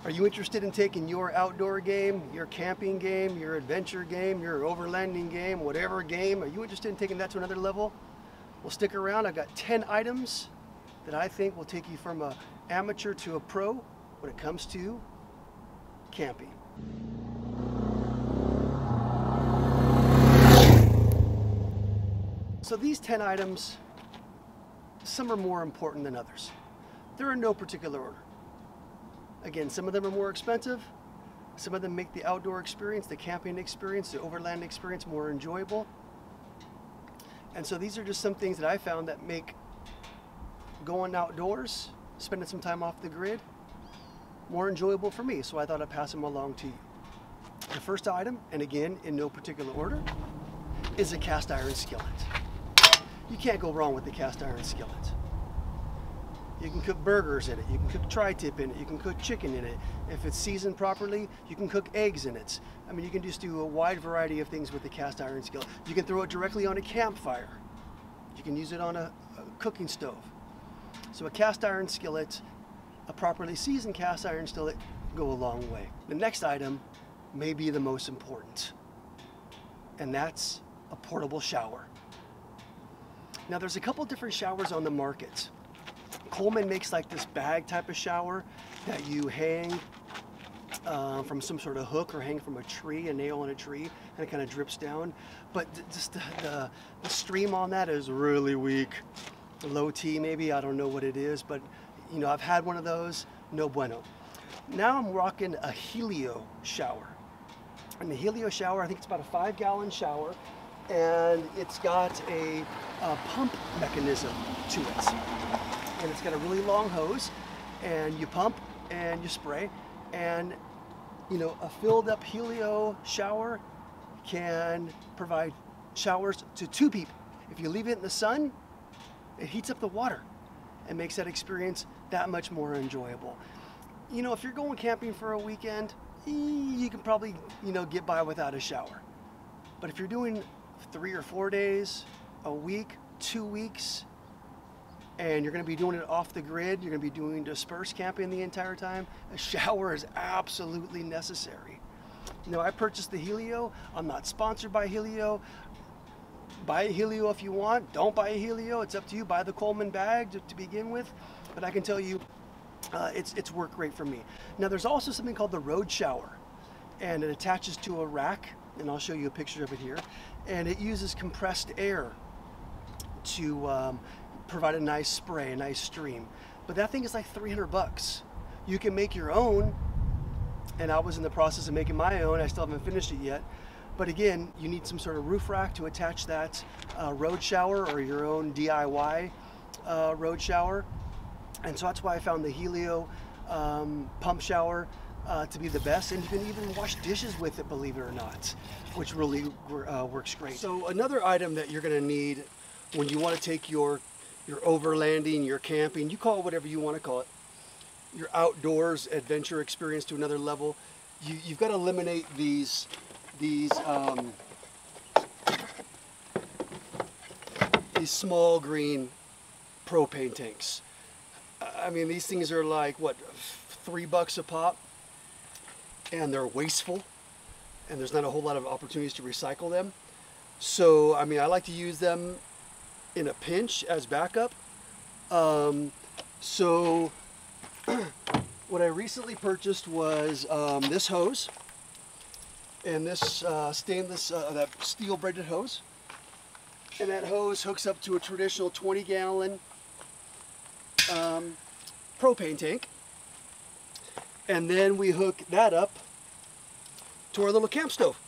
Are you interested in taking your outdoor game, your camping game, your adventure game, your overlanding game, whatever game? Are you interested in taking that to another level? Well, stick around. I've got 10 items that I think will take you from an amateur to a pro when it comes to camping. So these 10 items, some are more important than others. They're in no particular order. Again, some of them are more expensive. Some of them make the outdoor experience, the camping experience, the overland experience more enjoyable. And so these are just some things that I found that make going outdoors, spending some time off the grid, more enjoyable for me. So I thought I'd pass them along to you. The first item, and again, in no particular order, is a cast iron skillet. You can't go wrong with the cast iron skillet. You can cook burgers in it, you can cook tri-tip in it, you can cook chicken in it. If it's seasoned properly, you can cook eggs in it. I mean, you can just do a wide variety of things with the cast iron skillet. You can throw it directly on a campfire. You can use it on a cooking stove. So a cast iron skillet, a properly seasoned cast iron skillet, go a long way. The next item may be the most important, and that's a portable shower. Now there's a couple different showers on the market. Coleman makes like this bag type of shower that you hang from some sort of hook or hang from a tree, a nail on a tree, and it kind of drips down. But just the stream on that is really weak. Low T maybe, I don't know what it is, but you know, I've had one of those, no bueno. Now I'm rocking a Helio shower. And the Helio shower, I think it's about a 5-gallon shower, and it's got a pump mechanism to it. And it's got a really long hose, and you pump and you spray, and you know, a filled up Helio shower can provide showers to 2 people. If you leave it in the sun, it heats up the water and makes that experience that much more enjoyable. You know, if you're going camping for a weekend, you can probably, you know, get by without a shower. But if you're doing 3 or 4 days, a week, 2 weeks, and you're going to be doing it off the grid, you're going to be doing dispersed camping the entire time, a shower is absolutely necessary. You know, I purchased the Helio. I'm not sponsored by Helio. Buy a Helio if you want. Don't buy a Helio. It's up to you. Buy the Coleman bag to begin with. But I can tell you, it's worked great for me. Now, there's also something called the road shower, and it attaches to a rack, and I'll show you a picture of it here. And it uses compressed air to provide a nice spray, a nice stream. But that thing is like 300 bucks. You can make your own, and I was in the process of making my own. I still haven't finished it yet. But again, you need some sort of roof rack to attach that road shower, or your own DIY road shower. And so that's why I found the Helio pump shower to be the best. And you can even wash dishes with it, believe it or not, which really works great. So another item that you're gonna need when you wanna take your overlanding, your camping, you call it whatever you wanna call it, your outdoors adventure experience to another level, you've got to eliminate these small green propane tanks. I mean, these things are like, what, $3 a pop, and they're wasteful, and there's not a whole lot of opportunities to recycle them. So, I mean, I like to use them in a pinch as backup. So what I recently purchased was this hose, and this stainless, that steel braided hose. And that hose hooks up to a traditional 20-gallon propane tank. And then we hook that up to our little camp stove,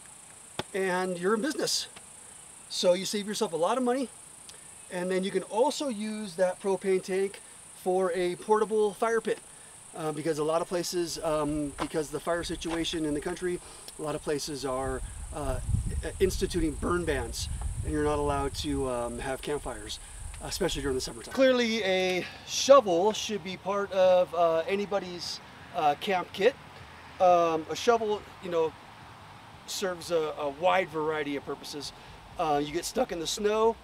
and you're in business. So you save yourself a lot of money, and then you can also use that propane tank for a portable fire pit. Because a lot of places, because of the fire situation in the country, a lot of places are instituting burn bans, and you're not allowed to have campfires, especially during the summertime. Clearly, a shovel should be part of anybody's camp kit. A shovel, you know, serves a wide variety of purposes. You get stuck in the snow,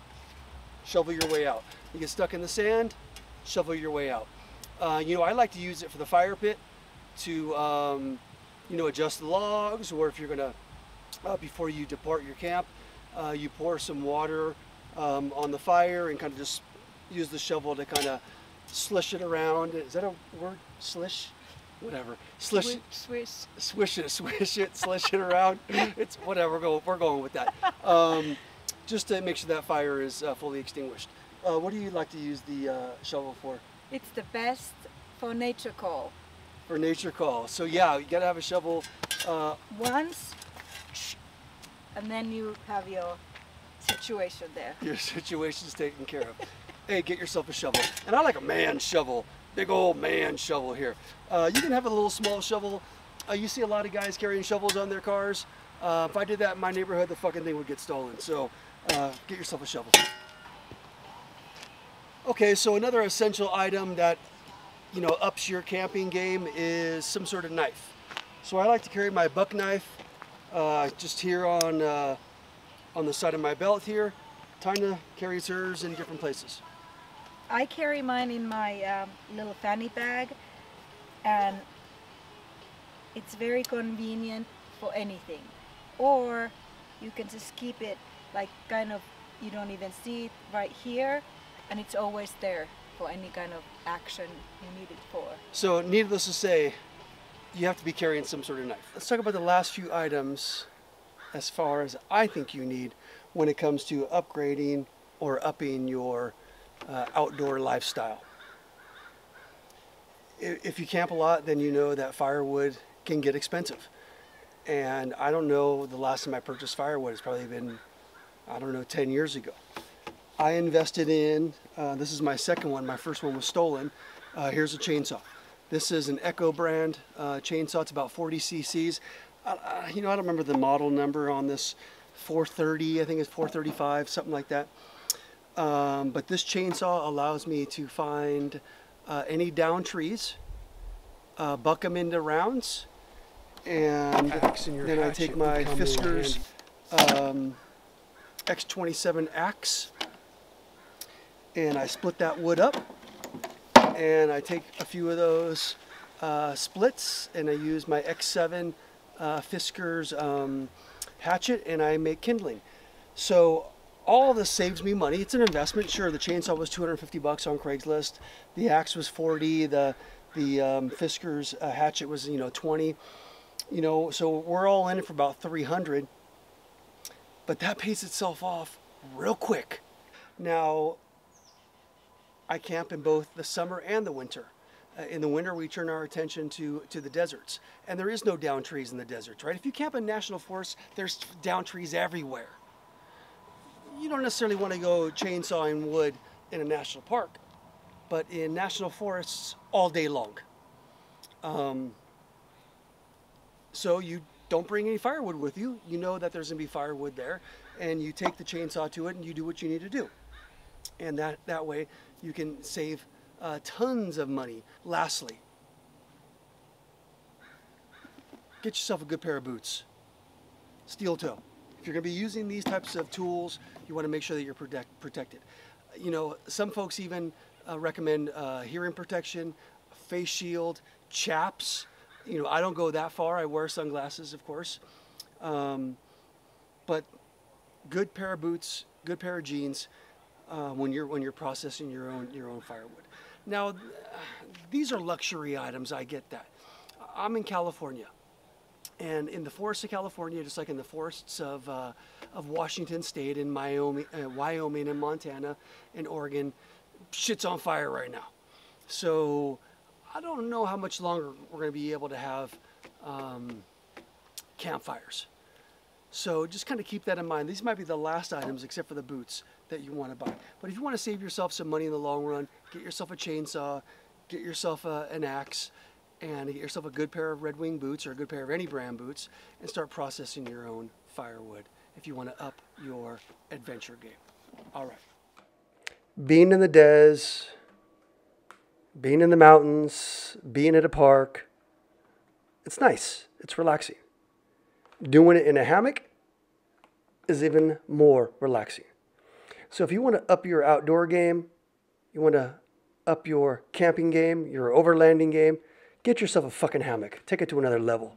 shovel your way out. You get stuck in the sand, shovel your way out. You know, I like to use it for the fire pit. to, you know, adjust the logs, or if you're gonna, before you depart your camp, you pour some water on the fire and kind of just use the shovel to kind of slish it around. Is that a word? Slish? Whatever. Slish. Swish it, swish it, slish it around. It's whatever. We're going with that. Just to make sure that fire is fully extinguished. What do you like to use the shovel for? It's the best for nature call. For nature call. So yeah, you gotta have a shovel. Once, and then you have your situation there. Your situation's taken care of. Hey, get yourself a shovel. And I like a man shovel. Big old man shovel here. You can have a little small shovel. You see a lot of guys carrying shovels on their cars. If I did that in my neighborhood, the fucking thing would get stolen. So get yourself a shovel. Okay, so another essential item that, you know, ups your camping game is some sort of knife. So I like to carry my buck knife just here on the side of my belt here. Tina carries hers in different places. I carry mine in my little fanny bag, and it's very convenient for anything. Or you can just keep it like kind of, you don't even see it right here, and it's always there for any kind of action you need it for. So needless to say, you have to be carrying some sort of knife. Let's talk about the last few items as far as I think you need when it comes to upgrading or upping your outdoor lifestyle. If you camp a lot, then you know that firewood can get expensive. And I don't know, the last time I purchased firewood, it's probably been, I don't know, 10 years ago. I invested in, this is my second one, my first one was stolen. Here's a chainsaw. This is an Echo brand chainsaw, it's about 40 cc's. You know, I don't remember the model number on this, 430, I think it's 435, something like that. But this chainsaw allows me to find any down trees, buck them into rounds, and then I take my Fiskars X27 axe, and I split that wood up, and I take a few of those splits, and I use my X7 Fiskars hatchet, and I make kindling. So all of this saves me money. It's an investment. Sure, the chainsaw was 250 bucks on Craigslist. The axe was 40. The Fiskars hatchet was, you know, 20. You know, so we're all in it for about 300. But that pays itself off real quick. Now, I camp in both the summer and the winter. In the winter, we turn our attention to the deserts. And there is no down trees in the deserts, right? If you camp in national forests, there's down trees everywhere. You don't necessarily want to go chainsawing wood in a national park, but in national forests all day long. So you don't bring any firewood with you. You know that there's going to be firewood there, and you take the chainsaw to it and you do what you need to do. And that way you can save tons of money. Lastly, get yourself a good pair of boots. Steel toe. If you're going to be using these types of tools, you want to make sure that you're protected. You know, some folks even recommend hearing protection, face shield, chaps. You know, I don't go that far. I wear sunglasses, of course. But good pair of boots, good pair of jeans when you're processing your own firewood. Now, these are luxury items. I get that. I'm in California. And in the forests of California, just like in the forests of Washington State, and Wyoming and Montana and Oregon, shit's on fire right now. So I don't know how much longer we're going to be able to have campfires. So just kind of keep that in mind. These might be the last items, except for the boots, that you want to buy. But if you want to save yourself some money in the long run, get yourself a chainsaw, get yourself an axe, and get yourself a good pair of Red Wing boots or a good pair of any brand boots, and start processing your own firewood if you want to up your adventure game. All right. Being in the des, being in the mountains, being at a park, it's nice. It's relaxing. Doing it in a hammock is even more relaxing. So if you want to up your outdoor game, you want to up your camping game, your overlanding game, Get yourself a fucking hammock. Take it to another level.